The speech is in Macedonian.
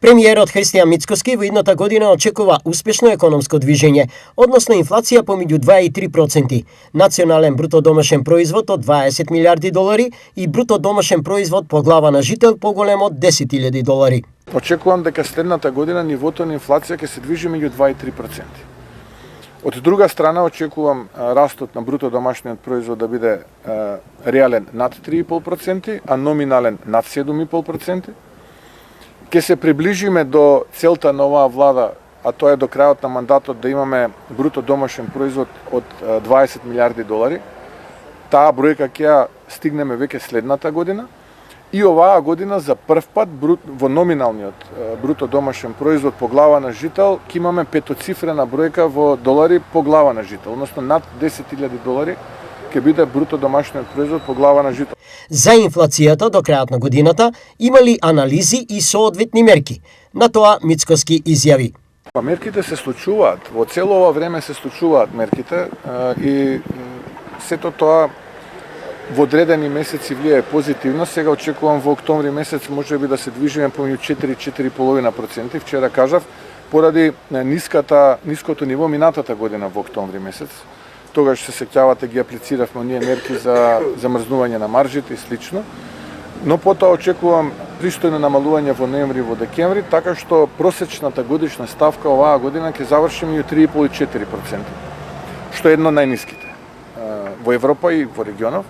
Премиерот Христијан Мицкоски во идната година очекува успешно економско движење, односно инфлација помеѓу 2 и 3%, национален бруто домашен производ од 20 милиарди долари и бруто домашен производ по глава на жител поголем од 10.000 долари. Очекувам дека следната година нивото на инфлација ќе се движи меѓу 2 и 3%. Од друга страна очекувам растот на бруто домашниот производ да биде реален над 3,5%, а номинален над 7,5%. Ке се приближиме до целта на оваа влада, а тоа е до крајот на мандатот да имаме бруто домашен производ од 20 милиарди долари. Таа бројка ќе ја стигнеме веќе следната година. И оваа година за прв пат во номиналниот бруто домашен производ по глава на жител ќе имаме петоцифрена бројка во долари по глава на жител, односно над 10.000 долари ќе биде бруто домашниот производ по глава на жител. За инфлацијата до крајот на годината имали анализи и соодветни мерки. На тоа Мицкоски изјави. Мерките се случуваат, во цело ова време се случуваат мерките и сето тоа во одредени месеци влијае позитивно. Сега очекувам во октомври месец можеби да се движиме помеѓу 4-4,5%. Вчера кажав, поради ниското ниво минатата година во октомври месец. Тогаш се сеќавате ги аплициравме оние мерки за замрзнување на маржите и слично. Но потоа очекувам пристојно намалување во ноември и во декември, така што просечната годишна ставка оваа година ќе заврши меѓу 3,5 и 4%, што е едно од најниските во Европа и во регионов.